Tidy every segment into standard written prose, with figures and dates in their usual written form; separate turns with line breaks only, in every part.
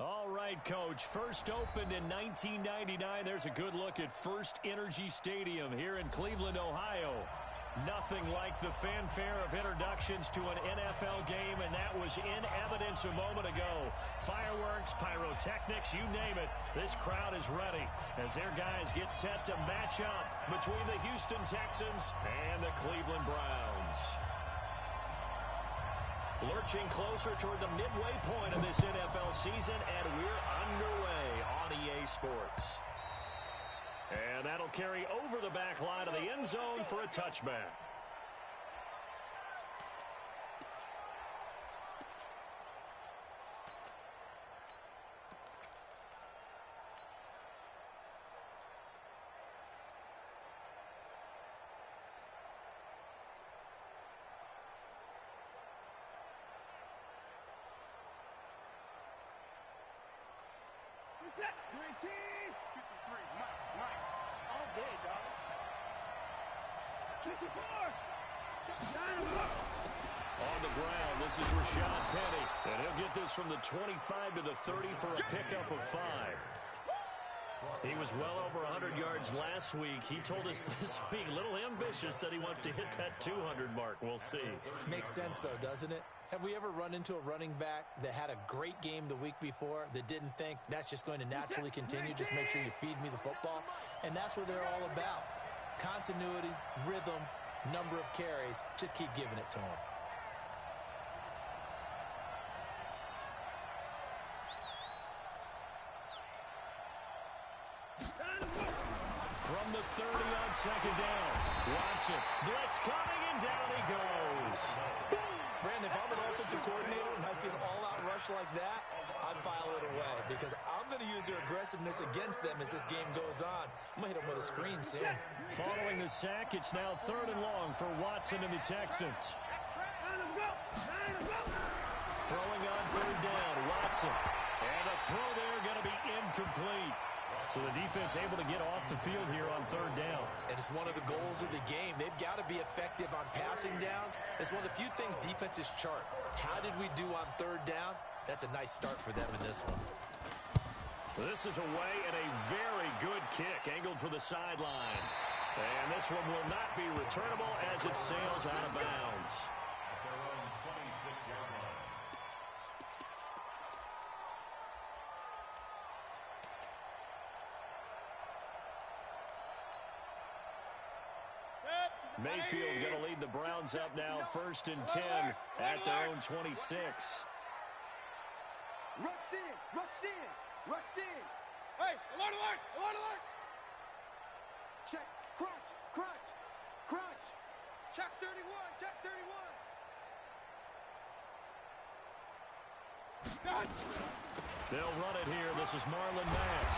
All right, Coach. First opened in 1999. There's a good look at First Energy Stadium here in Cleveland, Ohio. Nothing like the fanfare of introductions to an NFL game, and that was in evidence a moment ago. Fireworks, pyrotechnics, you name it. This crowd is ready as their guys get set to match up between the Houston Texans and the Cleveland Browns. Lurching closer toward the midway point of this NFL season, and we're underway on EA Sports. And that'll carry over the back line of the end zone for a touchback.
Set, 19, 53, Mike, all day, dog. 54,
on the ground, this is Rashad Penny, and he'll get this from the 25 to the 30 for a pickup of 5. He was well over 100 yards last week. He told us this week, a little ambitious, that he wants to hit that 200 mark. We'll see.
Makes sense, though, doesn't it? Have we ever run into a running back that had a great game the week before that didn't think that's just going to naturally continue? Just make sure you feed me the football. And that's what they're all about. Continuity, rhythm, number of carries. Just keep giving it to them.
From the 30 on second down, Watson, blitz coming, and down he goes.
Brandon, if I'm an offensive coordinator and I see an all-out rush like that, I'd file it away because I'm going to use their aggressiveness against them as this game goes on. I'm going to hit them with a screen soon.
Following the sack, it's now 3rd and long for Watson and the Texans. Throwing on 3rd down, Watson. And a throw there going to be incomplete. So the defense able to get off the field here on 3rd down.
And it's one of the goals of the game. They've got to be effective on passing downs. It's one of the few things defenses chart. How did we do on 3rd down? That's a nice start for them in this one.
This is away and a very good kick angled for the sidelines. And this one will not be returnable as it sails out of bounds. Mayfield going to lead the Browns up now, 1st and 10 at their own 26.
Rush in, rush in, rush in. Hey, alert, alert, alert, alert. Check, crunch, crunch, crunch. Check 31, check 31.
They'll run it here. This is Marlon Mack.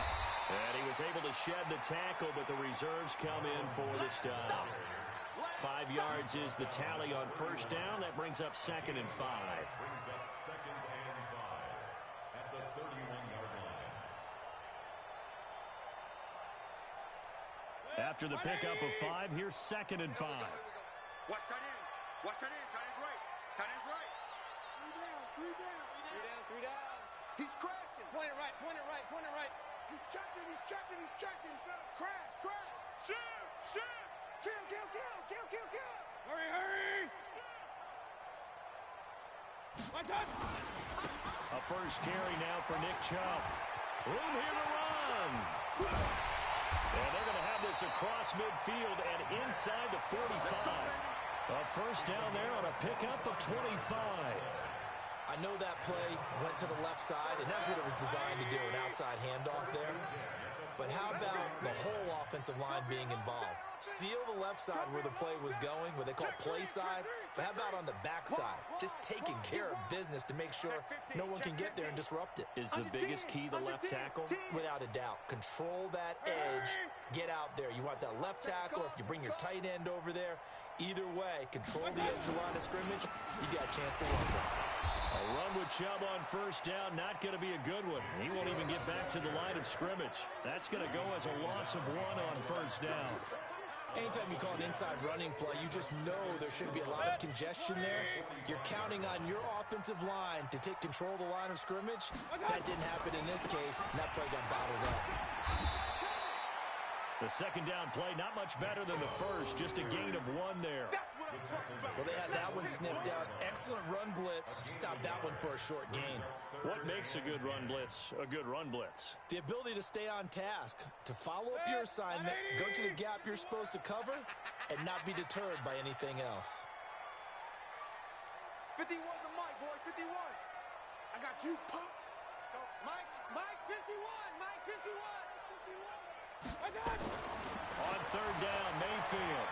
And he was able to shed the tackle, but the reserves come in for the stop. 5 yards is the tally on 1st down. That brings up 2nd and 5.
At the 31-yard line.
After the pickup of 5, here's 2nd and 5.
Watch tight end. Watch tight end. Tight end's right. Tight end's right. 3 down, 3 down. 3 down, 3 down. He's crashing. Point it right, point it right, point it right. He's checking, he's checking, he's checking. Crash, crash. Shoot, shoot. Kill, kill, kill, kill, kill, kill. Hurry, hurry. My touch.
A first carry now for Nick Chubb. Room here to run. And they're going to have this across midfield and inside the 45. A first down there on a pickup of 25.
I know that play went to the left side, and that's what it was designed to do, an outside handoff there. But how about the whole offensive line being involved? Seal the left side where the play was going, what they call play side. But how about on the back side? Just taking care of business to make sure no one can get there and disrupt it.
Is the biggest key the left tackle?
Without a doubt. Control that edge. Get out there. You want that left tackle. If you bring your tight end over there, either way, control the edge of the line of scrimmage, you got a chance to run one.
A run with Chubb on 1st down, not going to be a good one. He won't even get back to the line of scrimmage. That's going to go as a loss of 1 on 1st down.
Anytime you call an inside running play, you just know there should be a lot of congestion there. You're counting on your offensive line to take control of the line of scrimmage. That didn't happen in this case, and that play got bottled up.
The second down play, not much better than the first, just a gain of 1 there.
Well, they had that one sniffed out. Excellent run blitz. Stopped that one for a short gain.
What makes a good run blitz a good run blitz?
The ability to stay on task, to follow up your assignment, go to the gap you're supposed to cover, and not be deterred by anything else.
51 to Mike, boy, 51. I got you, pop. Go, Mike, 51, Mike, 51. I got it.
On third down, Mayfield.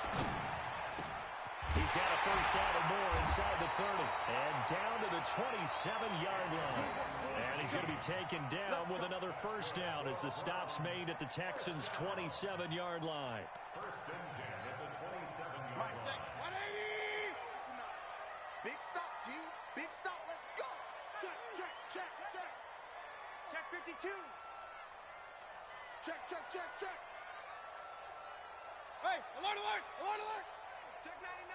He's got a first down or more inside the 30. And down to the 27-yard line. And he's going to be taken down with another first down as the stop's made at the Texans' 27-yard line.
First and 10 at the 27-yard line.
180. Big stop, G. Big stop. Let's go. Check. Check 52. Check. Hey, alert. Check 99.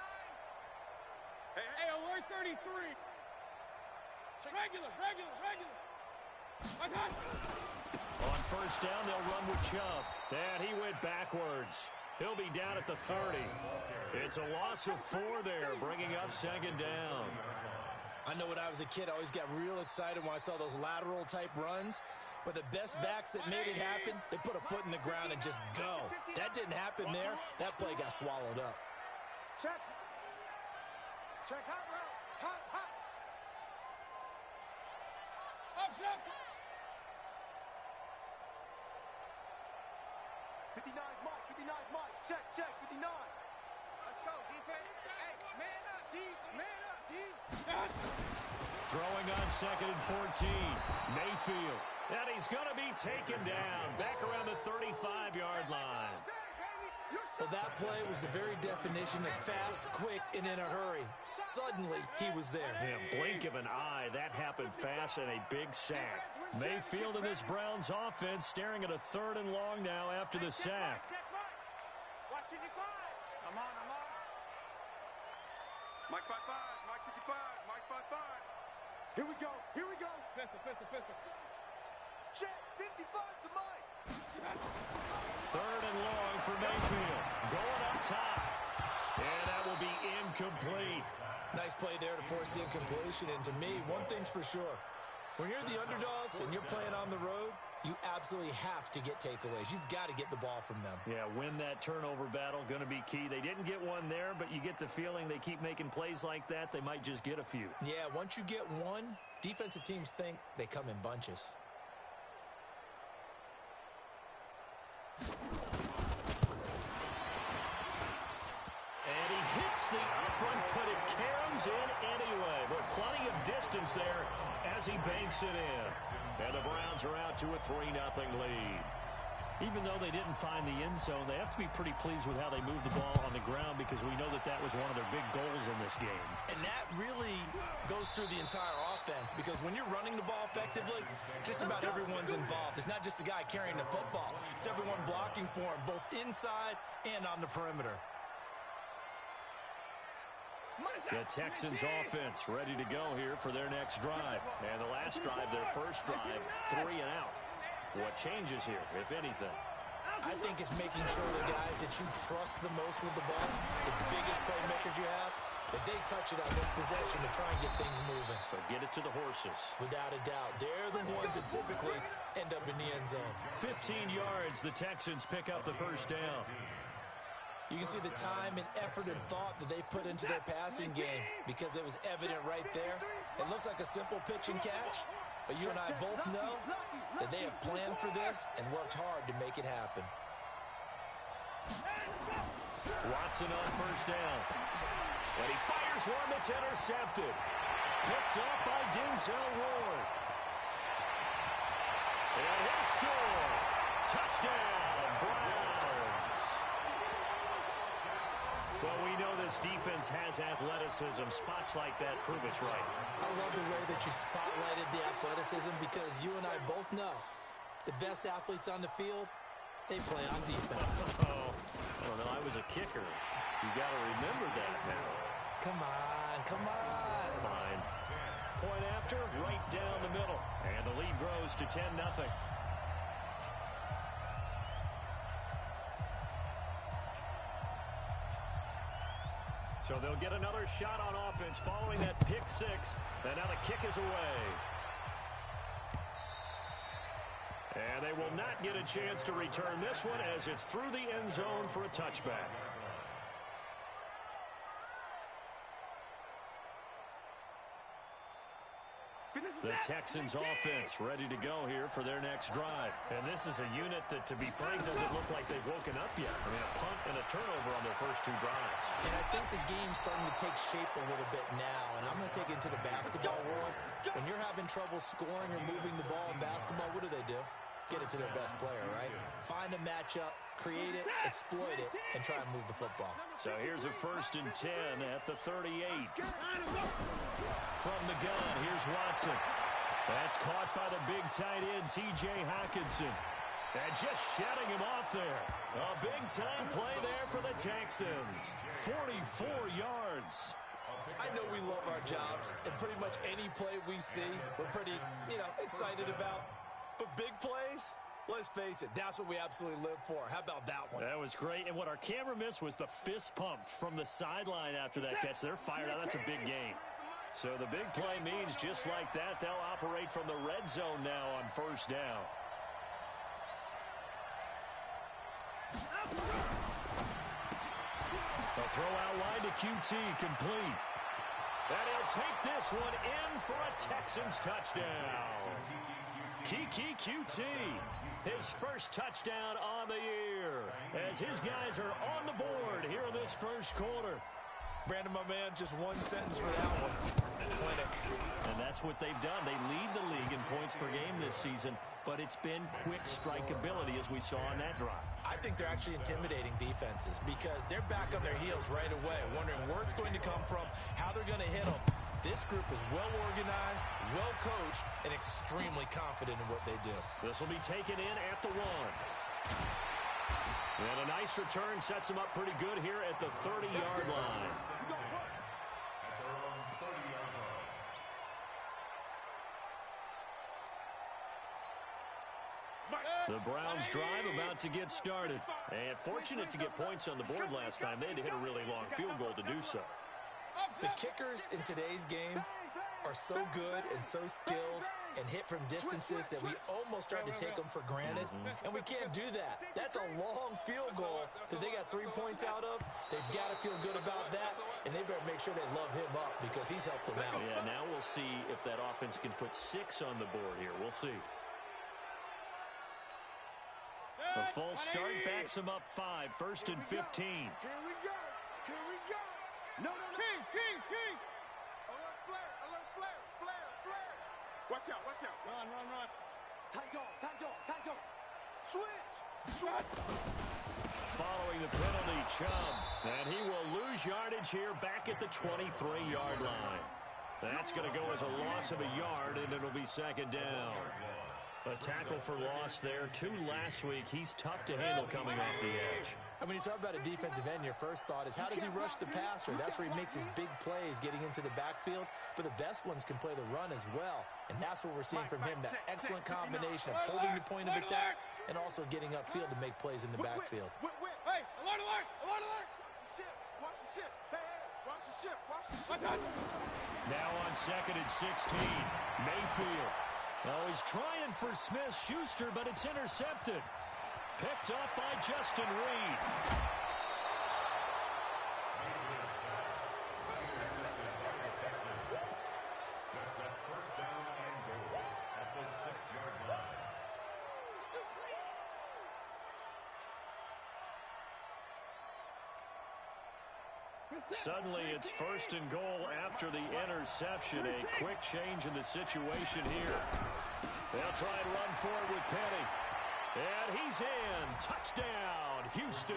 Hey, alert 33. Check. Regular. I got it.
On first down, they'll run with Chubb. And he went backwards. He'll be down at the 30. It's a loss of 4 there, bringing up second down.
I know when I was a kid, I always got real excited when I saw those lateral-type runs. But the best backs that made it happen, they put a foot in the ground and just go. That didn't happen there. That play got swallowed up.
Check hot route. Hot. Up. 59's Mike. Check. 59. Let's go, defense. Hey, man up, D.
Throwing on second and 14. Mayfield. And he's going to be taken down back around the 35-yard line.
Well, that play was the very definition of fast, quick, and in a hurry. Suddenly, he was there.
Yeah, blink of an eye. That happened fast and a big sack. Mayfield and this Browns offense staring at a third and long now after the sack.
Watch 55. I'm on. Mike 55. Mike 55. Mike 55. Here we go. Pistol. Check 55 to Mike.
Third and long for Mayfield. Going up top. And that will be incomplete.
Nice play there to force the incompletion. And to me, one thing's for sure. When you're the underdogs and you're playing on the road, you absolutely have to get takeaways. You've got to get the ball from them.
Yeah, win that turnover battle, going to be key. They didn't get one there, but you get the feeling they keep making plays like that, they might just get a few.
Yeah, once you get one, defensive teams think they come in bunches.
And he hits the uprun, but it caroms in anyway. But plenty of distance there as he banks it in. And the Browns are out to a 3-0 lead. Even though they didn't find the end zone, they have to be pretty pleased with how they moved the ball on the ground because we know that that was one of their big goals in this game.
And that really goes through the entire offense because when you're running the ball effectively, just about everyone's involved. It's not just the guy carrying the football. It's everyone blocking for him, both inside and on the perimeter.
The Texans offense ready to go here for their next drive. And the last drive, their first drive, 3 and out. What changes here, if anything?
I think it's making sure the guys that you trust the most with the ball, the biggest playmakers you have, that they touch it on this possession to try and get things moving.
So get it to the horses.
Without a doubt. They're the ones that typically end up in the end zone.
15 yards, the Texans pick up the first down.
You can see the time and effort and thought that they put into their passing game because it was evident right there. It looks like a simple pitch and catch, but you and I both know that they have planned for this and worked hard to make it happen.
Watson on first down. And he fires one that's intercepted. Picked up by Denzel Ward. And he'll score. Touchdown, Browns. Well, we know this defense has athleticism. Spots like that prove us right.
I love the way that you spotlighted the athleticism because you and I both know the best athletes on the field They play on defense.
Oh, I don't know. I was a kicker. You got to remember that now.
Come on, come on.
Fine. Point after, right down the middle. And the lead grows to 10-0. So they'll get another shot on offense following that pick six. And now the kick is away. And they will not get a chance to return this one as it's through the end zone for a touchback. The Texans offense ready to go here for their next drive. And this is a unit that, to be frank, doesn't look like they've woken up yet. I mean, a punt and a turnover on their first two drives.
And I think the game's starting to take shape a little bit now. And I'm going to take it to the basketball world. When you're having trouble scoring or moving the ball in basketball, what do? Get it to their best player, right? Find a matchup, create it, exploit it, and try and move the football.
So here's a 1st and 10 at the 38. From the gun, here's Watson. That's caught by the big tight end, T.J. Hockenson. And just shutting him off there. A big-time play there for the Texans. 44 yards.
I know we love our jobs, and pretty much any play we see, we're pretty, excited about. But big plays, let's face it, that's what we absolutely live for. How about that one?
That was great. And what our camera missed was the fist pump from the sideline after that catch. They're fired out. That's a big game. So the big play means just like that, they'll operate from the red zone now on 1st down. A throw out line to QT, complete. And he'll take this one in for a Texans touchdown. Kiki QT, his first touchdown on the year, as his guys are on the board here in this first quarter.
Brandon, my man, just one sentence for that one. Clinic.
And that's what they've done. They lead the league in points per game this season, but it's been quick strike ability as we saw on that drive.
I think they're actually intimidating defenses because they're back on their heels right away, wondering where it's going to come from, how they're going to hit them. This group is well-organized, well-coached, and extremely confident in what they do.
This will be taken in at the 1. And a nice return sets them up pretty good here at the 30-yard line. The Browns drive about to get started. And fortunate to get points on the board last time. They had to hit a really long field goal to do so.
The kickers in today's game are so good and so skilled and hit from distances that we almost start to take them for granted. And we can't do that. That's a long field goal that they got 3 points out of. They've got to feel good about that, and they better make sure they love him up because he's helped them out.
Yeah, now we'll see if that offense can put 6 on the board here. We'll see. A false start backs him up 5, 1st and 15.
Here we go. Here we go. No. King. Alert flare. Watch out. Run. Tight go. Switch.
Following the penalty, Chubb. And he will lose yardage here back at the 23-yard line. That's going to go as a loss of a yard, and it'll be 2nd down. A tackle for loss there. 2 last week. He's tough to handle coming off the edge.
And when you talk about a defensive end, your first thought is how does he rush the passer? That's where he makes his big plays getting into the backfield. But the best ones can play the run as well. And that's what we're seeing from him, that excellent combination of holding the point of attack and also getting upfield to make plays in the backfield.
Hey, alert! Watch the ship. Hey, watch the ship.
Now on 2nd and 16, Mayfield. Oh, he's trying for Smith-Schuster, but it's intercepted. Picked up by Justin Reed.
Sets up 1st down and goal at the 6-yard line.
Suddenly it's 1st and goal after the interception. A quick change in the situation here. They'll try and run forward with Penny. And he's in. Touchdown, Houston.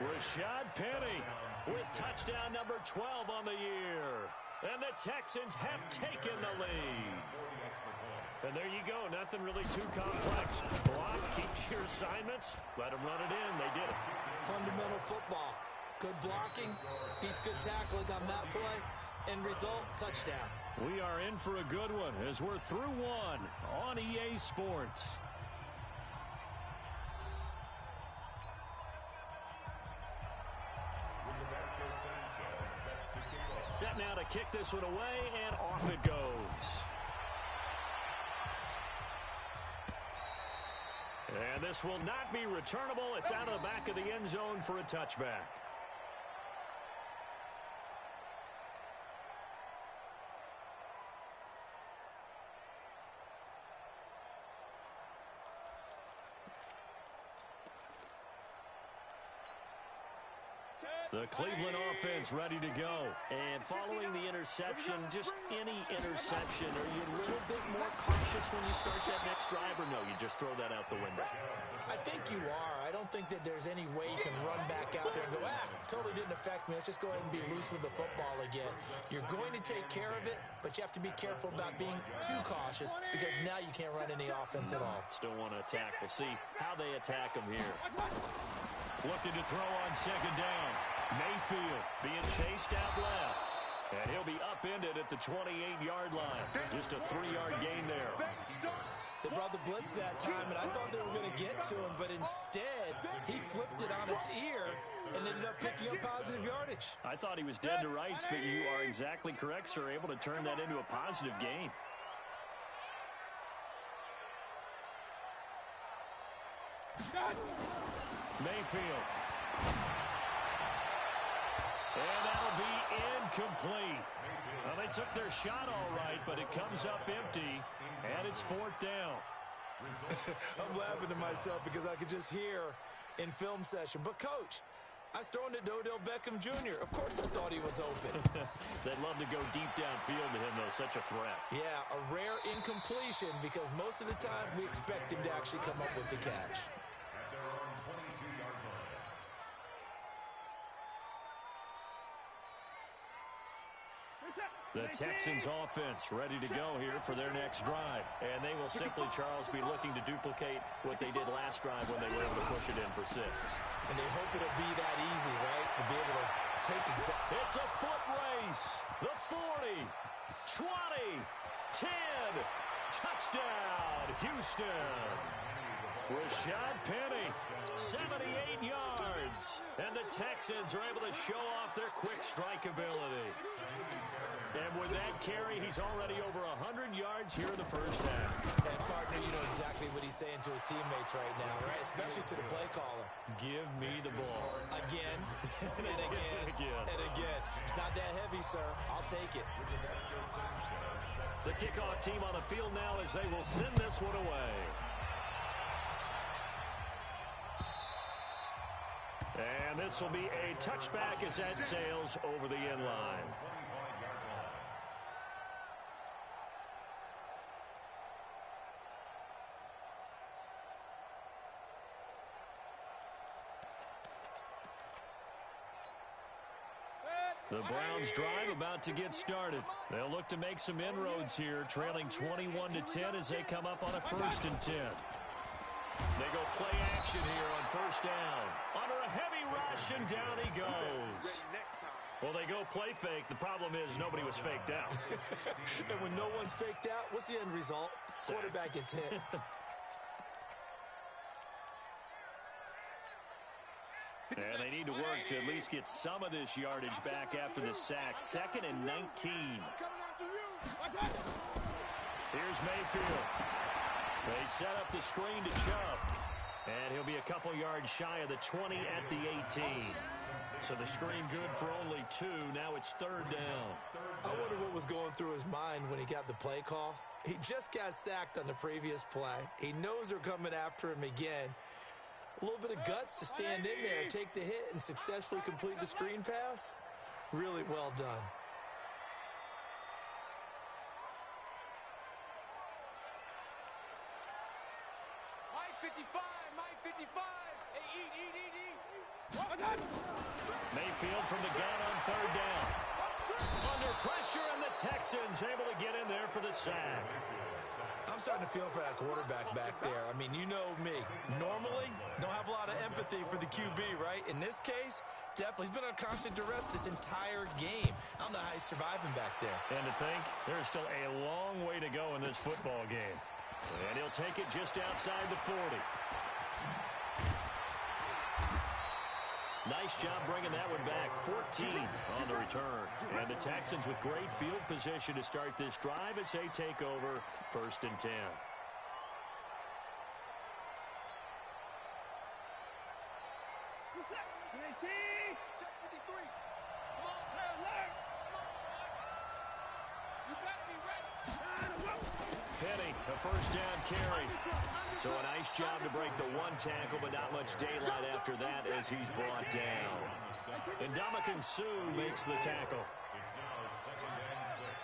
Rashad Penny with touchdown number 12 on the year. And the Texans have taken the lead. And there you go. Nothing really too complex. Block, keeps your assignments. Let them run it in. They did it.
Fundamental football. Good blocking, beats good tackling on that play. End result, touchdown.
We are in for a good one as we're through one on EA Sports. Set now to kick this one away, and off it goes. And this will not be returnable. It's out of the back of the end zone for a touchback. The Cleveland offense ready to go. And following the interception, just any interception, are you a little bit more cautious when you start that next drive, or no, you just throw that out the window?
I think you are. I don't think that there's any way you can run back out there and go, totally didn't affect me. Let's just go ahead and be loose with the football again. You're going to take care of it, but you have to be careful about being too cautious because now you can't run any offense at all.
Still want to attack. We'll see how they attack them here. Looking to throw on second down. Mayfield being chased out left. And he'll be upended at the 28-yard line. Just a 3-yard gain there.
They brought the blitz that time, and I thought they were going to get to him, but instead, he flipped it on its ear and ended up picking up positive yardage.
I thought he was dead to rights, but you are exactly correct, sir. Able to turn that into a positive gain. Mayfield. And that'll be incomplete. Well, they took their shot all right, but it comes up empty, and it's fourth down.
I'm laughing to myself because I could just hear in film session. But, Coach, I was throwing it to Odell Beckham Jr. Of course I thought he was open.
They'd love to go deep downfield to him, though. Such a threat.
Yeah, a rare incompletion because most of the time we expect him to actually come up with the catch.
The Texans offense ready to go here for their next drive. And they will simply, Charles, be looking to duplicate what they did last drive when they were able to push it in for 6.
And they hope it'll be that easy, right? To be able to take exactly.
It's a foot race. The 40, 20, 10. Touchdown, Houston. Rashad Penny, 78 yards. And the Texans are able to show off their quick strike ability. And with that carry, he's already over 100 yards here in the first half.
And, partner, you know exactly what he's saying to his teammates right now, right? Especially to the play caller.
Give me the ball.
Again, and again, and again. It's not that heavy, sir. I'll take it.
The kickoff team on the field now as they will send this one away. And this will be a touchback as that sails over the end line. The Browns drive about to get started. They'll look to make some inroads here, trailing 21-10 as they come up on a 1st and 10. They go play action here on first down. Under a heavy rush, and down he goes. Well, they go play fake. The problem is nobody was faked out.
And when no one's faked out, what's the end result? Quarterback gets hit.
And they need to work to at least get some of this yardage back after the sack. 2nd and 19. Here's Mayfield. They set up the screen to Chubb. And he'll be a couple yards shy of the 20 at the 18. So the screen good for only 2. Now it's 3rd down.
I wonder what was going through his mind when he got the play call. He just got sacked on the previous play. He knows they're coming after him again. A little bit of guts to stand in there, take the hit, and successfully complete the screen pass. Really well done.
Mike 55, Mike 55. Hey, eat.
Mayfield from the gun on 3rd down. Under pressure, and the Texans able to get in there for the sack.
I'm starting to feel for that quarterback back there. I mean, you know me. Normally, don't have a lot of empathy for the QB, right? In this case, definitely. He's been under constant duress this entire game. I don't know how he's surviving back there.
And to think, there's still a long way to go in this football game. And he'll take it just outside the 40. Nice job bringing that one back. 14 on the return. And the Texans with great field position to start this drive as they take over 1st and 10.
What's up? 19. Check 53. Come on, player alert. Come on, boy. You better be ready.
Penny, a 1st down carry. So a nice job to break the one tackle, but not much daylight after that as he's brought down. And Ndamukong Suh makes the tackle.
It's now 2nd and 6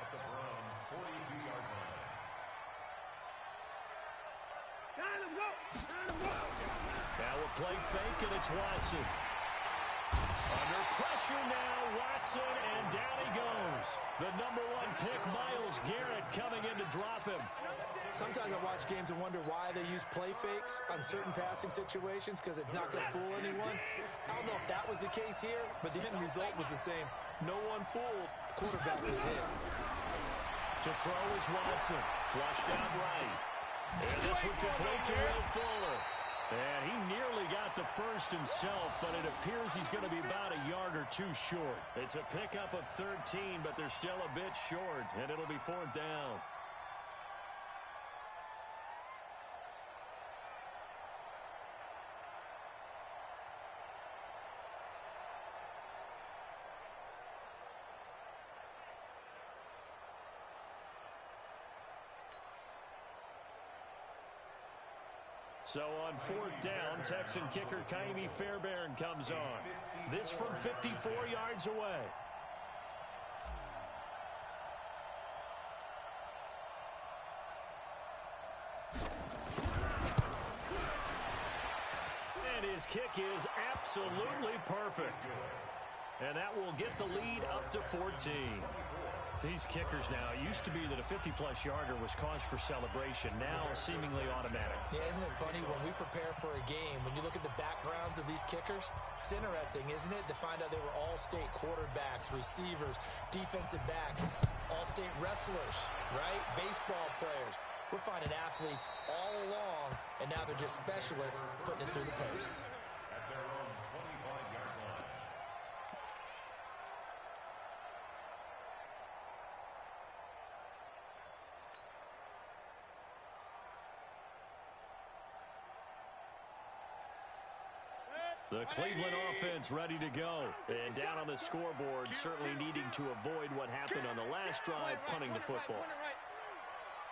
at the Browns' 42-yard line.
Now a play fake, and it's Watson. Under pressure now, Watson, and down he goes. The #1 pick, Myles Garrett, coming in to drop him.
Sometimes I watch games and wonder why they use play fakes on certain passing situations because it's not going to fool anyone. I don't know if that was the case here, but the end result was the same. No one fooled. The quarterback was hit.
To throw is Watson. Flushed out right. And this one complete to Will Fuller. And he nearly got the first himself, but it appears he's going to be about a yard or two short. It's a pickup of 13, but they're still a bit short, and it'll be 4th down. So on 4th down, Texan kicker Kaimi Fairbairn comes on. This from 54 yards away. And his kick is absolutely perfect. And that will get the lead up to 14. These kickers now, it used to be that a 50-plus yarder was cause for celebration. Now seemingly automatic.
Yeah, isn't it funny when we prepare for a game, when you look at the backgrounds of these kickers, it's interesting, isn't it, to find out they were all-state quarterbacks, receivers, defensive backs, all-state wrestlers, right? Baseball players. We're finding athletes all along, and now they're just specialists putting it through the posts.
At their own 25-yard line.
The Cleveland offense ready to go. And down on the scoreboard, certainly needing to avoid what happened on the last drive, punting the football.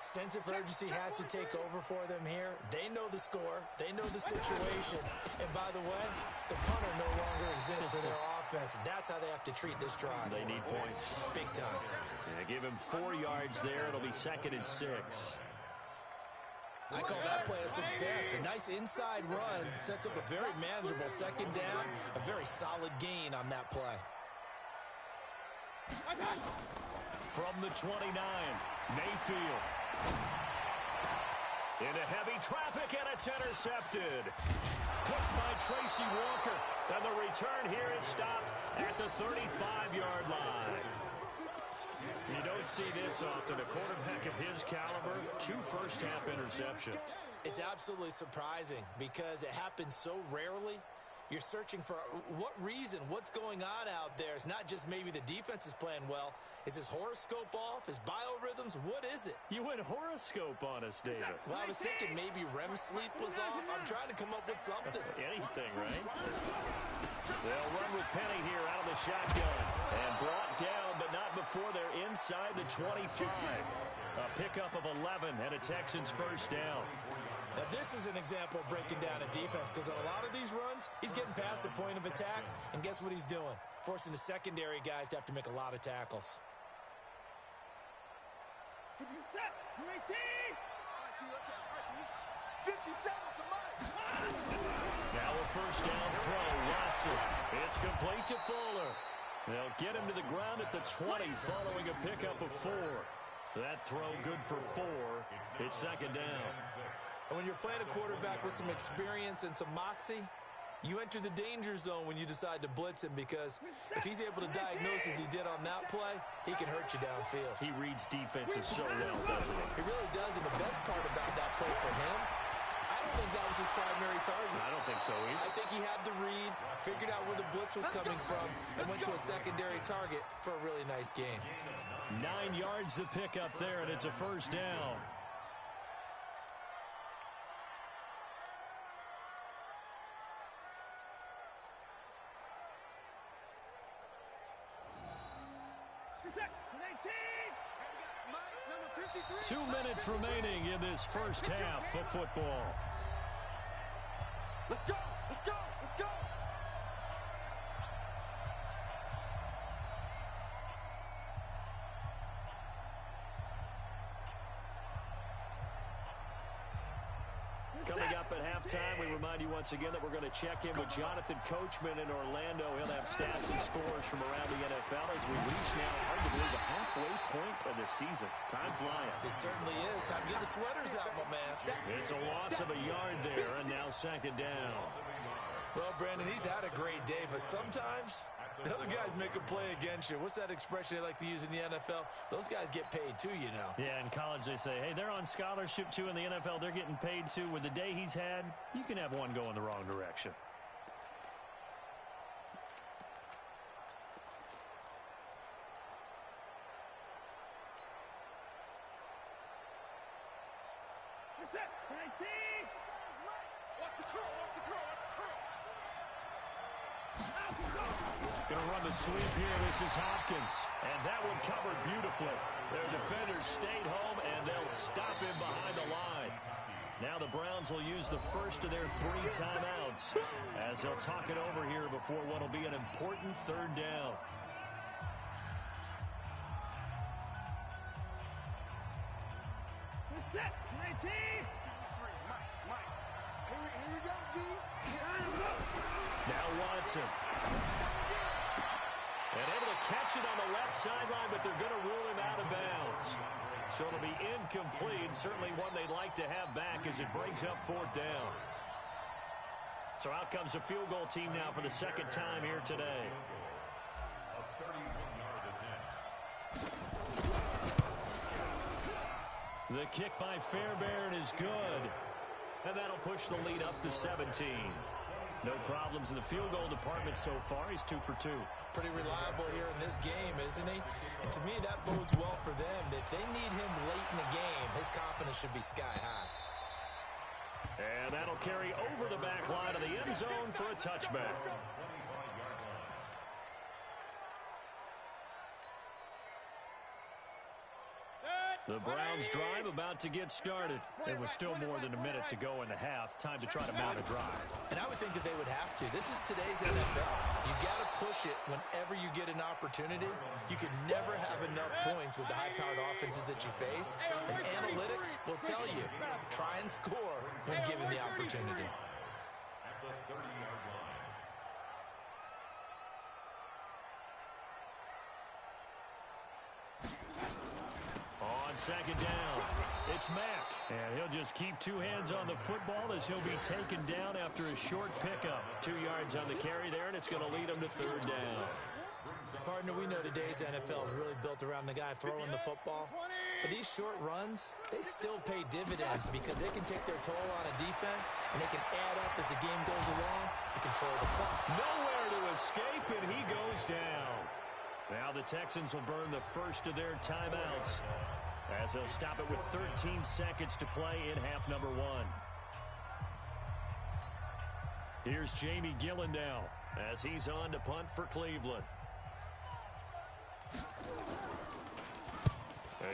Sense of urgency has to take over for them here. They know the score. They know the situation. And by the way, the punter no longer exists for their offense. That's how they have to treat this drive.
They need points.
Big time.
Yeah, give him 4 yards there. It'll be 2nd and 6.
I call that play a success. A nice inside run sets up a very manageable 2nd down. A very solid gain on that play.
From the 29, Mayfield. Into heavy traffic, and it's intercepted. Picked by Tracy Walker. And the return here is stopped at the 35-yard line. You don't see this often. A quarterback of his caliber, 2 first-half interceptions.
It's absolutely surprising because it happens so rarely. You're searching for what reason, what's going on out there. It's not just maybe the defense is playing well. Is his horoscope off? His biorhythms? What is it?
You went horoscope on us, David.
Well, I was thinking maybe REM sleep was off. I'm trying to come up with something.
Anything, right? They'll run with Penny here out of the shotgun. And brought down, but not before they're inside the 25. A pickup of 11 and a Texans first down.
Now, this is an example of breaking down a defense because on a lot of these runs, he's getting past the point of attack, and guess what he's doing? Forcing the secondary guys to have to make a lot of tackles.
57, 57, come on.
Now a first down throw, Watson. It's complete to Fuller. They'll get him to the ground at the 20 following a pickup of 4. That throw good for 4. It's second down.
And when you're playing a quarterback with some experience and some moxie, you enter the danger zone when you decide to blitz him, because if he's able to diagnose as he did on that play, he can hurt you downfield.
He reads defenses so well, doesn't he?
He really does, and the best part about that play for him, I don't think that was his primary target.
I don't think so either.
I think he had the read, figured out where the blitz was coming from, and went to a secondary target for a really nice gain.
9 yards to pick up there, and it's a first down. Two minutes remaining in this first half of football.
Let's go! Let's go! Let's go!
Coming up at halftime, we remind you once again that we're going to check in with Jonathan Coachman in Orlando. He'll have stats and scores from around the NFL as we reach now, hard to believe, the halfway point of the season. Time flying.
It certainly is. Time to get the sweaters out, my man.
It's a loss of a yard there, and now second down.
Well, Brandon, he's had a great day, but sometimes the other guys make a play against you. What's that expression they like to use in the NFL? Those guys get paid too, you know.
Yeah, in college they say, hey, they're on scholarship too. In the NFL, they're getting paid too. With the day he's had, you can have one go in the wrong direction. Going to run the sweep here. This is Hopkins. And that one covered beautifully. Their defenders stayed home, and they'll stop him behind the line. Now the Browns will use the first of their 3 timeouts as they'll talk it over here before what will be an important third down.
Set, 19. Mike. Here we go, D.
Now Watson. And able to catch it on the left sideline, but they're going to rule him out of bounds. So it'll be incomplete. Certainly one they'd like to have back as it brings up 4th down. So out comes the field goal team now for the second time here today. The kick by Fairbairn is good. And that'll push the lead up to 17. No problems in the field goal department so far. He's 2 for 2.
Pretty reliable here in this game, isn't he? And to me, that bodes well for them. If they need him late in the game, his confidence should be sky high.
And that'll carry over the back line of the end zone for a touchback. The Browns drive about to get started. It was still more than a minute to go in the half. Time to try to mount a drive.
And I would think that they would have to. This is today's NFL. You got to push it whenever you get an opportunity. You can never have enough points with the high-powered offenses that you face. And analytics will tell you, try and score when given the opportunity.
At the 30-yard line.
On second down, it's Mack. And he'll just keep 2 hands on the football as he'll be taken down after a short pickup. 2 yards on the carry there, and it's going to lead him to 3rd down.
Partner, we know today's NFL is really built around the guy throwing the football. But these short runs, they still pay dividends because they can take their toll on a defense, and they can add up as the game goes along and control the clock.
Nowhere to escape, and he goes down. Now the Texans will burn the first of their timeouts as they'll stop it with 13 seconds to play in half number 1. Here's Jamie Gillen now as he's on to punt for Cleveland.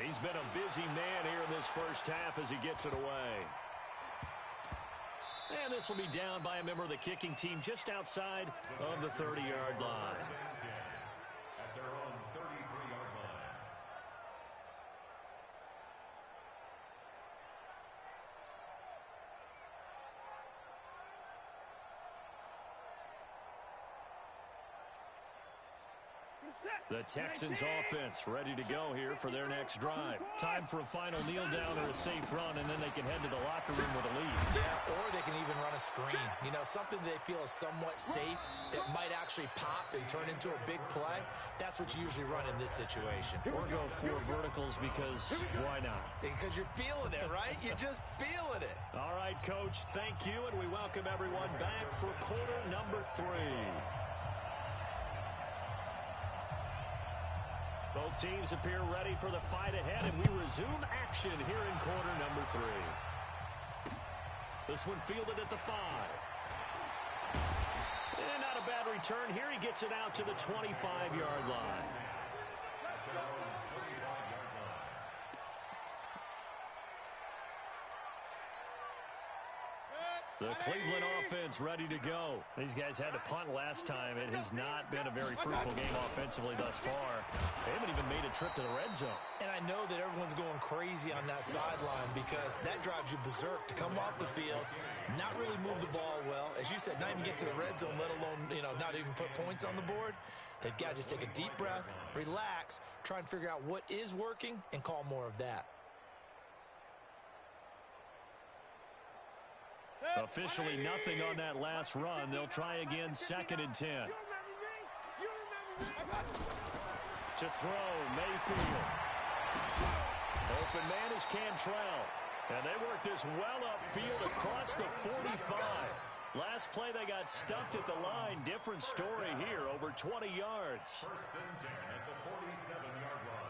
He's been a busy man here in this first half as he gets it away. And this will be down by a member of the kicking team just outside of the 30-yard line.
At their own 33-yard line.
The Texans offense ready to go here for their next drive. Time for a final kneel down or a safe run, and then they can head to the locker room with a lead.
Yeah, or they can even run a screen. You know, something they feel is somewhat safe that might actually pop and turn into a big play. That's what you usually run in this situation.
Or go 4 verticals because why not?
Because you're feeling it, right? You're just feeling it.
All right, Coach, thank you, and we welcome everyone back for quarter number 3. Both teams appear ready for the fight ahead, and we resume action here in quarter number 3. This one fielded at the 5. And not a bad return here. He gets it out to the 25-yard line. The Cleveland offense ready to go. These guys had to punt last time. It has not been a very fruitful game offensively thus far. They haven't even made a trip to the red zone.
And I know that everyone's going crazy on that sideline because that drives you berserk to come off the field, not really move the ball well. As you said, not even get to the red zone, let alone, not even put points on the board. They've got to just take a deep breath, relax, try and figure out what is working, and call more of that.
Officially nothing on that last run. They'll try again, 2nd and 10. To throw, Mayfield. Open man is Cantrell. And they work this well upfield across the 45. Last play they got stuffed at the line. Different story here, over 20 yards.
1st and 10 at the 47-yard line.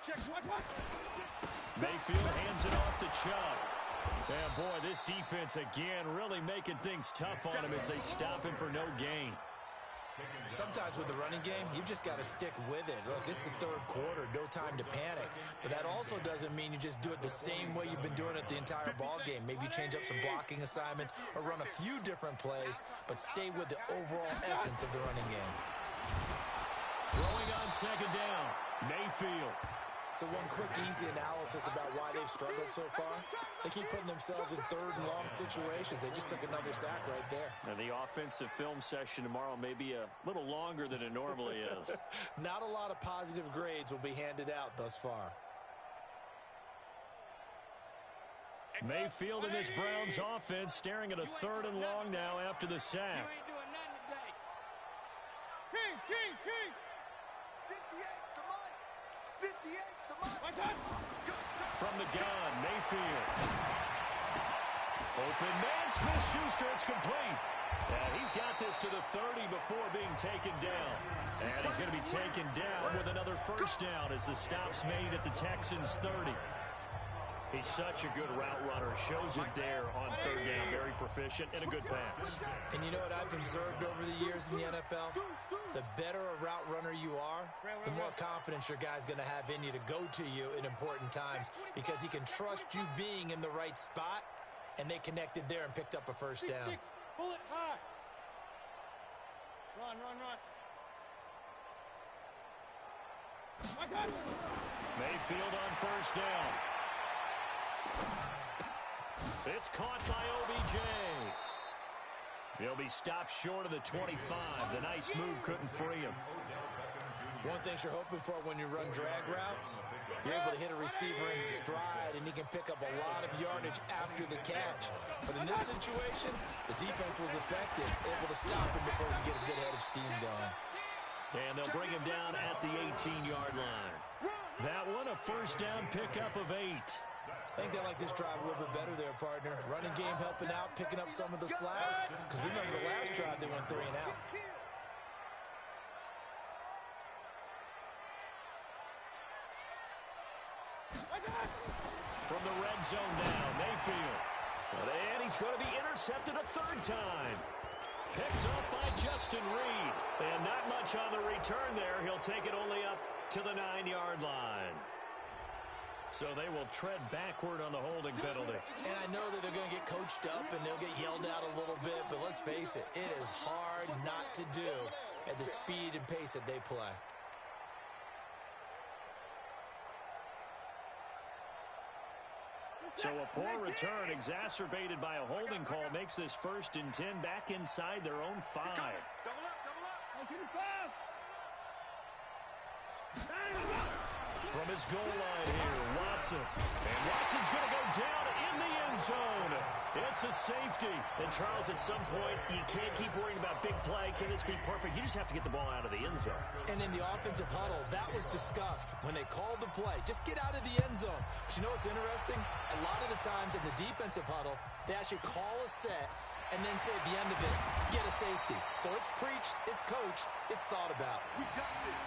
Check, what?
Mayfield hands it off to Chubb. And boy, this defense again really making things tough on him as they stop him for no gain.
Sometimes with the running game, you've just got to stick with it. Look, it's the 3rd quarter, no time to panic. But that also doesn't mean you just do it the same way you've been doing it the entire ball game. Maybe change up some blocking assignments or run a few different plays, but stay with the overall essence of the running game.
Throwing on 2nd down, Mayfield.
So one quick, easy analysis about why they've struggled so far. They keep putting themselves in 3rd and long situations. They just took another sack right there.
And the offensive film session tomorrow may be a little longer than it normally is.
Not a lot of positive grades will be handed out thus far.
Mayfield and this Browns offense staring at a 3rd and long now after the sack.
You ain't doing nothing today. King. 58's the money. 58's the money.
From the gun, Mayfield. Open man, Smith-Schuster, it's complete. And he's got this to the 30 before being taken down. And he's going to be taken down with another 1st down as the stop's made at the Texans' 30. He's such a good route runner. Shows it there on 3rd down. Very proficient and a good pass.
And you know what I've observed over the years in the NFL? The better a route runner you are, the more confidence your guy's going to have in you to go to you in important times because he can trust you being in the right spot, and they connected there and picked up a 1st down.
Pull it high. Run.
Mayfield on 1st down. It's caught by OBJ. He'll be stopped short of the 25. The nice move couldn't free him.
One thing you're hoping for when you run drag routes, you're able to hit a receiver in stride, and he can pick up a lot of yardage after the catch. But in this situation, the defense was effective, able to stop him before he could get a good head of steam going.
And they'll bring him down at the 18-yard line. That one, a 1st down pickup of 8.
I think they like this drive a little bit better there, partner. Running game helping out, picking up some of the slack. Because remember the last drive, they went 3 and out.
From the red zone now, Mayfield. And he's going to be intercepted a 3rd time. Picked up by Justin Reed. And not much on the return there. He'll take it only up to the 9-yard line. So they will tread backward on the holding penalty.
And I know that they're going to get coached up and they'll get yelled out a little bit, but let's face it, it is hard not to do at the speed and pace that they play.
So a poor return exacerbated by a holding call makes this 1st and 10 back inside their own 5.
Double up, double up.
From his goal line here, Watson. And Watson's going to go down in the end zone. It's a safety. And, Charles, at some point, you can't keep worrying about big play. Can this be perfect? You just have to get the ball out of the end zone.
And in the offensive huddle, that was discussed when they called the play. Just get out of the end zone. But you know what's interesting? A lot of the times in the defensive huddle, they actually call a set and then say at the end of it, get a safety. So it's preached, it's coached, it's thought about.
We got this.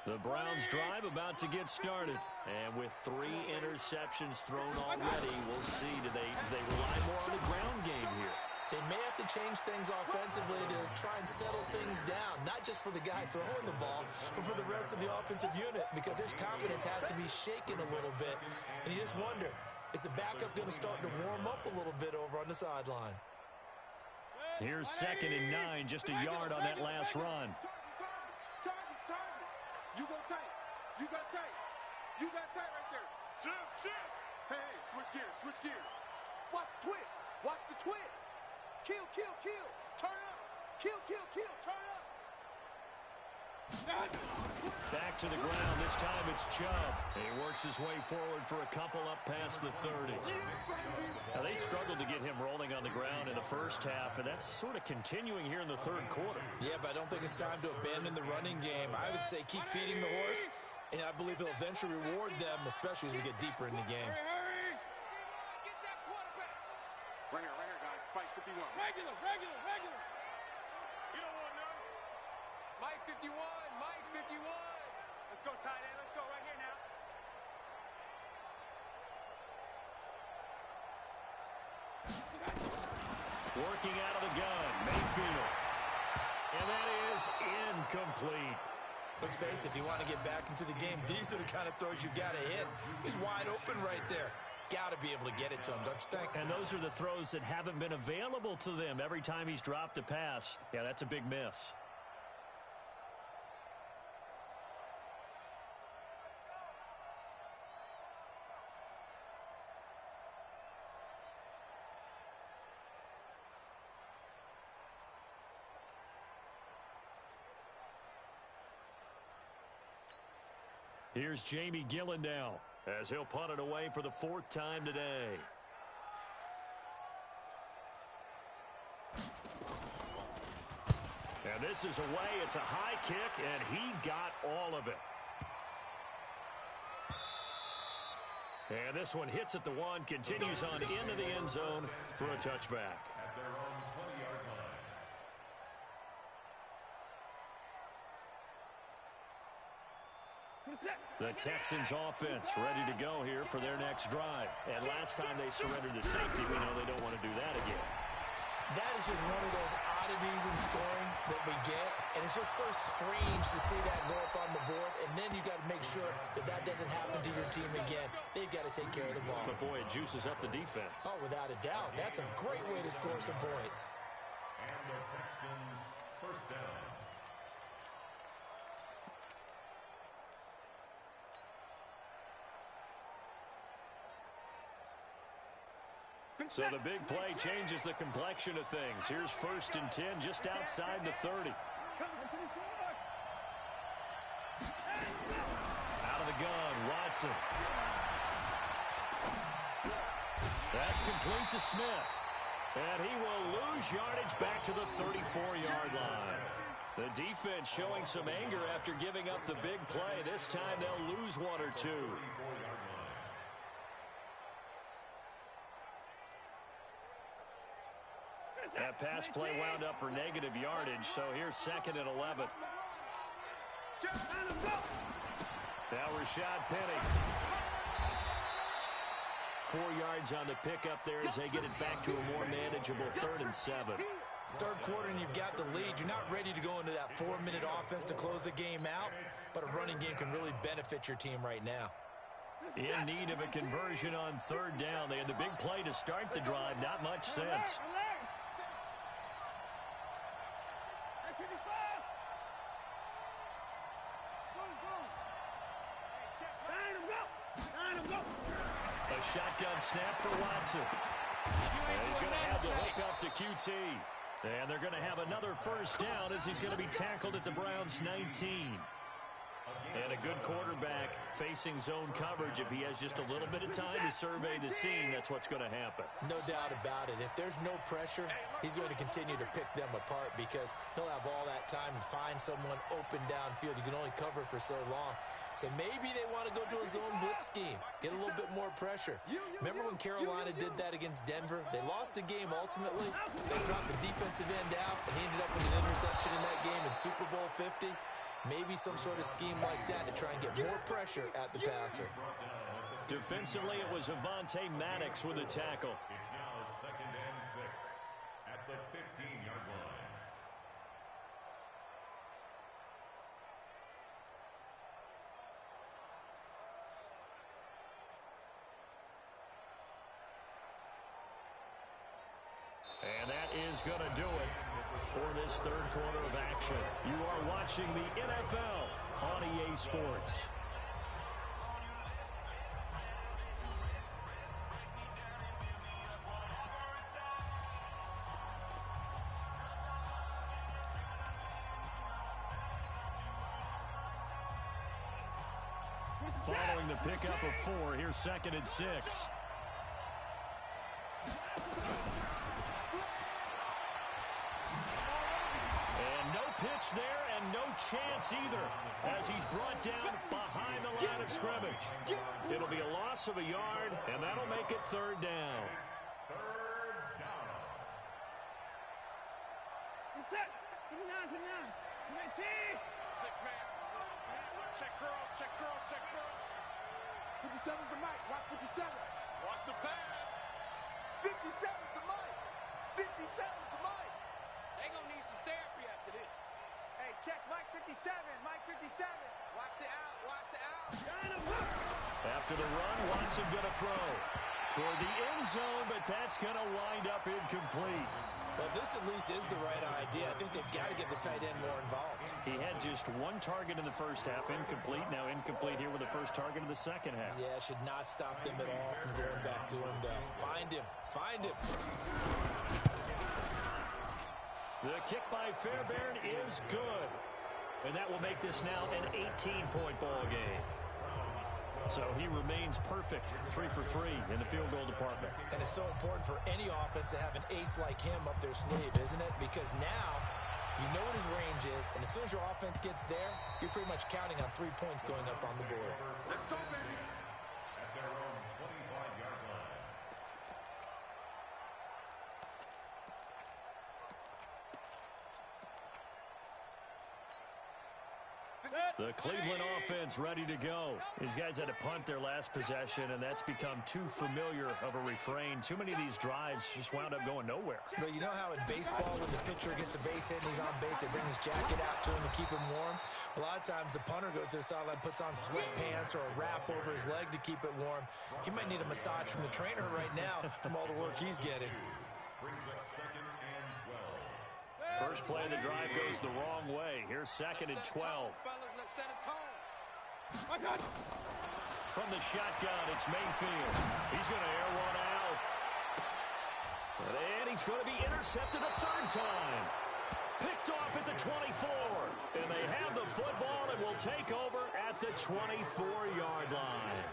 The Browns drive about to get started. And with 3 interceptions thrown already, we'll see. Do they rely more on the ground game here?
They may have to change things offensively to try and settle things down, not just for the guy throwing the ball, but for the rest of the offensive unit, because his confidence has to be shaken a little bit. And you just wonder, is the backup going to start to warm up a little bit over on the sideline?
Here's 2nd and 9, just a yard on that last run.
You go tight. You got tight. You got tight right there. Shift. Hey, switch gears. Watch the twist. Watch the twist. Kill. Turn up. Kill. Turn up.
Back to the ground. This time it's Chubb. He works his way forward for a couple up past the 30. Now, they struggled to get him rolling on the ground in the first half, and that's sort of continuing here in the 3rd quarter.
Yeah, but I don't think it's time to abandon the running game. I would say keep feeding the horse, and I believe he'll eventually reward them, especially as we get deeper in the game.
Hurry. Get that quarterback. Right here, guys. Fight 51. Regular. You don't want none. Mike 51. Let's go, tight end. Let's go right here now.
Working out of the gun, Mayfield. And that is incomplete.
Let's face it, if you want to get back into the game, these are the kind of throws you got to hit. He's wide open right there. Got to be able to get it to him, don't you think?
And those are the throws that haven't been available to them every time he's dropped a pass. Yeah, that's a big miss. Here's Jamie Gillen now, as he'll punt it away for the 4th time today. And this is away. It's a high kick, and he got all of it. And this one hits at the 1, continues on into the end zone for a touchback.
At their own 20-yard line.
The Texans offense ready to go here for their next drive. And last time they surrendered to safety, we know they don't want to do that again.
That is just one of those oddities in scoring that we get. And it's just so strange to see that go up on the board. And then you got to make sure that that doesn't happen to your team again. They've got to take care of the ball.
But, boy, it juices up the defense.
Oh, without a doubt. That's a great way to score some points.
And the Texans first down.
So the big play changes the complexion of things. Here's 1st and 10 just outside the 30. Out of the gun, Watson. That's complete to Smith. And he will lose yardage back to the 34-yard line. The defense showing some anger after giving up the big play. This time they'll lose 1 or 2. That pass play wound up for negative yardage, so here's 2nd and 11. Now Rashad Penny. 4 yards on the pickup there as they get it back to a more manageable 3rd and 7.
3rd quarter and you've got the lead. You're not ready to go into that 4-minute offense to close the game out, but a running game can really benefit your team right now.
In need of a conversion on third down. They had the big play to start the drive. Not much sense. A shotgun snap for Watson. And he's going to have the hook up to QT. And they're going to have another first down as he's going to be tackled at the Browns' 19. And a good quarterback facing zone coverage. If he has just a little bit of time to survey the scene, that's what's going to happen.
No doubt about it. If there's no pressure, he's going to continue to pick them apart because he'll have all that time to find someone open downfield. You can only cover for so long. So maybe they want to go to a zone blitz scheme, get a little bit more pressure. Remember when Carolina did that against Denver? They lost the game ultimately. They dropped the defensive end out, and he ended up with an interception in that game in Super Bowl 50. Maybe some sort of scheme like that to try and get more pressure at the passer.
Defensively, it was Avonte Maddox with a tackle.
It's now 2nd and 6 at the 15-yard line.
And that is going to do it for this third quarter of action. You are watching the NFL on EA Sports. Following the pickup of 4, here's 2nd and 6. Pitch there and no chance either as he's brought down behind the line of scrimmage. It'll be a loss of a yard, and that'll make it 3rd down.
Third down.
Set. 59. 6-man. Check curls, check curls, check curls. 57's the mic. Watch 57. Watch the pass. 57's the mic. 57's the mic. They gonna need some therapy after this. Hey, check Mike 57. Mike 57. Watch the out. Watch the out.
After the run, Watson gonna throw toward the end zone, but that's gonna wind up incomplete.
Well, this at least is the right idea. I think they've got to get the tight end more involved.
He had just 1 target in the first half, incomplete. Now incomplete here with the first target in the second half.
Yeah, should not stop them at all from going back to him. Find him. Find him.
The kick by Fairbairn is good. And that will make this now an 18-point ball game. So he remains perfect, 3 for 3 in the field goal department.
And it's so important for any offense to have an ace like him up their sleeve, isn't it? Because now you know what his range is, and as soon as your offense gets there, you're pretty much counting on 3 points going up on the board.
Let's go, baby.
At their own 25-yard line.
The Cleveland offense ready to go. These guys had to punt their last possession, and that's become too familiar of a refrain. Too many of these drives just wound up going nowhere.
But you know how in baseball, when the pitcher gets a base hit and he's on base, they bring his jacket out to him to keep him warm? A lot of times the punter goes to the sideline, puts on sweatpants or a wrap over his leg to keep it warm. He might need a massage from the trainer right now from all the work he's getting.
Brings up 2nd and 12.
First play of the drive goes the wrong way. Here's 2nd and 12. From the shotgun, it's Mayfield. He's going to air one out. And he's going to be intercepted a 3rd time. Picked off at the 24. And they have the football and will take over at the 24-yard line.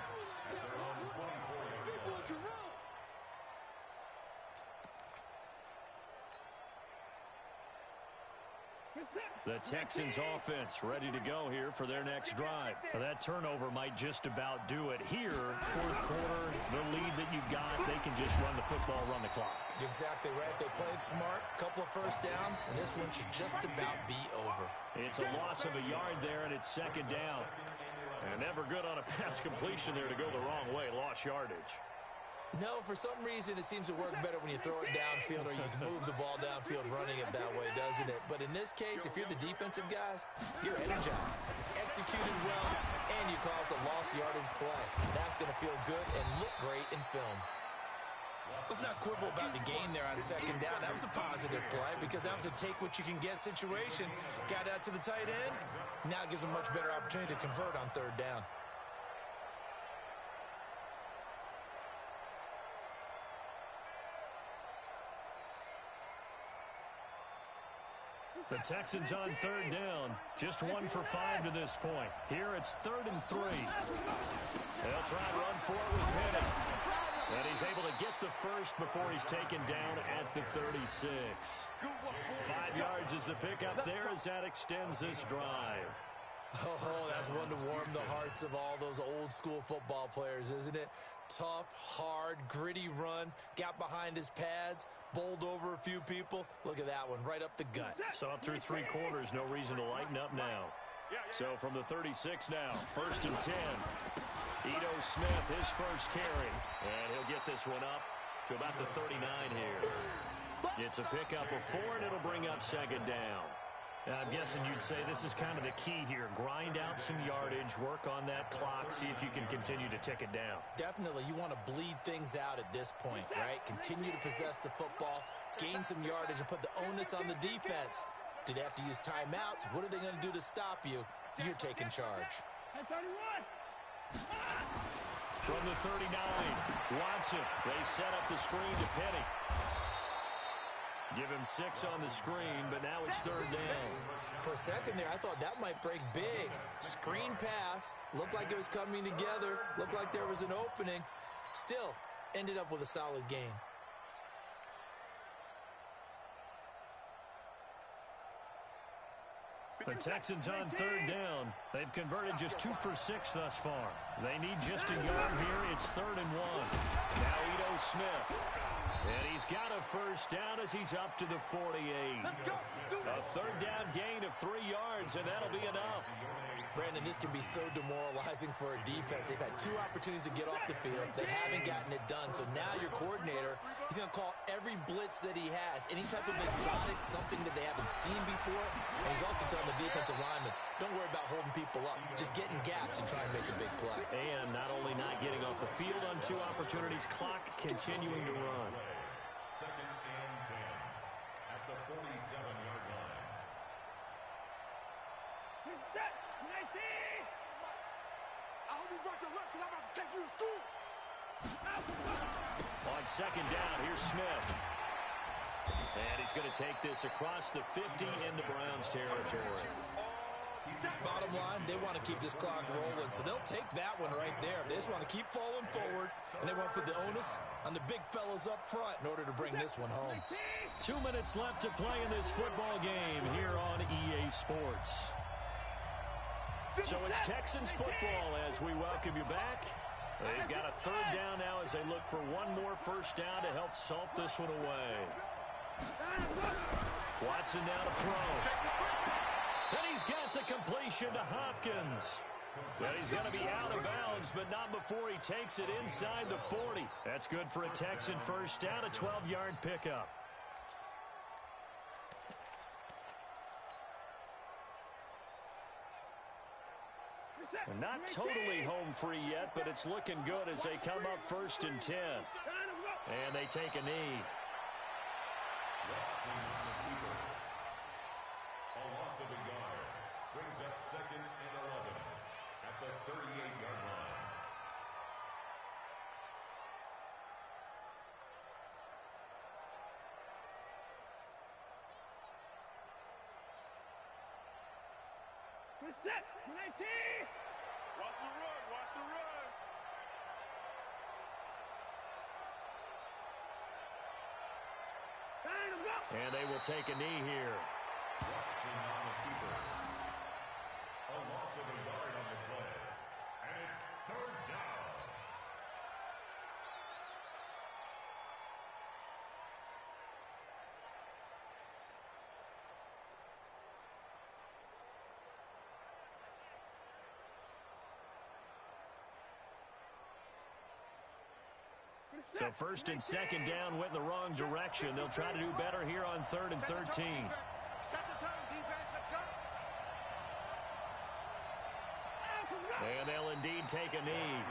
The Texans offense ready to go here for their next drive. That turnover might just about do it. Here, 4th quarter, the lead that you've got, they can just run the football, run the clock.
You're exactly right. They played smart, couple of first downs, and this one should just about be over.
It's a loss of a yard there, and it's 2nd down. And never good on a pass completion there to go the wrong way. Lost yardage.
No, for some reason it seems to work better when you throw it downfield or you can move the ball downfield running it that way, doesn't it? But in this case, if you're the defensive guys, you're energized, executed well, and you caused a lost yardage play. That's going to feel good and look great in film. Let's not quibble about the gain there on second down. That was a positive play because that was a take-what-you-can-get situation. Got out to the tight end. Now it gives them a much better opportunity to convert on third down.
The Texans on third down. Just 1 for 5 to this point. Here it's 3rd and 3. They'll try and run for it with Penny. And he's able to get the first before he's taken down at the 36. 5 yards is the pickup there as that extends this drive.
Oh, that's one to warm the hearts of all those old-school football players, isn't it? Tough, hard, gritty run, got behind his pads, bowled over a few people. Look at that one, right up the gut.
Saw it through 3 quarters, no reason to lighten up now. So from the 36 now, 1st and 10. Ito Smith, his first carry. And he'll get this one up to about the 39 here. It's a pickup of 4, and it'll bring up 2nd down. I'm guessing you'd say this is kind of the key here. Grind out some yardage, work on that clock, see if you can continue to tick it down.
Definitely. You want to bleed things out at this point, right? Continue to possess the football, gain some yardage, and put the onus on the defense. Do they have to use timeouts? What are they going to do to stop you? You're taking charge.
From the 39, Watson. They set up the screen to Penny. Give him 6 on the screen, but now it's 3rd down.
For a second there, I thought that might break big. Screen pass. Looked like it was coming together. Looked like there was an opening. Still, ended up with a solid gain.
The Texans on 3rd down. They've converted just 2 for 6 thus far. They need just a yard here. It's 3rd and 1. Now Ito Smith. And he's got a first down as he's up to the 48. A 3rd down gain of 3 yards, and that'll be enough.
Brandon, this can be so demoralizing for a defense. They've had 2 opportunities to get off the field. They haven't gotten it done. So now your coordinator, he's going to call every blitz that he has, any type of exotic, something that they haven't seen before. And he's also telling the defensive lineman, don't worry about holding people up. Just get in gaps and try and make a big play.
And not only not getting off the field on 2 opportunities, clock continuing to run.
2nd and 10 at the 47-yard line.
Set, 19! I hope you brought your lunch because I'm about to take you to school.
On 2nd down, here's Smith. And he's going to take this across the 50 into Browns territory.
Bottom line, they want to keep this clock rolling, so they'll take that one right there. They just want to keep falling forward, and they want to put the onus on the big fellas up front in order to bring this one home.
2 minutes left to play in this football game here on EA Sports. So it's Texans football as we welcome you back. They've got a 3rd down now as they look for 1 more first down to help salt this one away. Watson now to throw. And he's got the completion to Hopkins. But he's going to be out of bounds, but not before he takes it inside the 40. That's good for a Texan first down, a 12-yard pickup. Not totally home free yet, but it's looking good as they come up 1st and 10. And they take a knee.
A loss of a yard brings up 2nd and 11 at the 38-yard line.
We're set, 19! Watch the run, watch the run!
And they will take a knee here.
Rushing on the keeper. A loss of a yard on the play. And it's 3rd down.
So first and second down went in the wrong direction. They'll try to do better here on 3rd and 13.
Set the tone, defense. Let's go.
And they'll indeed take a knee.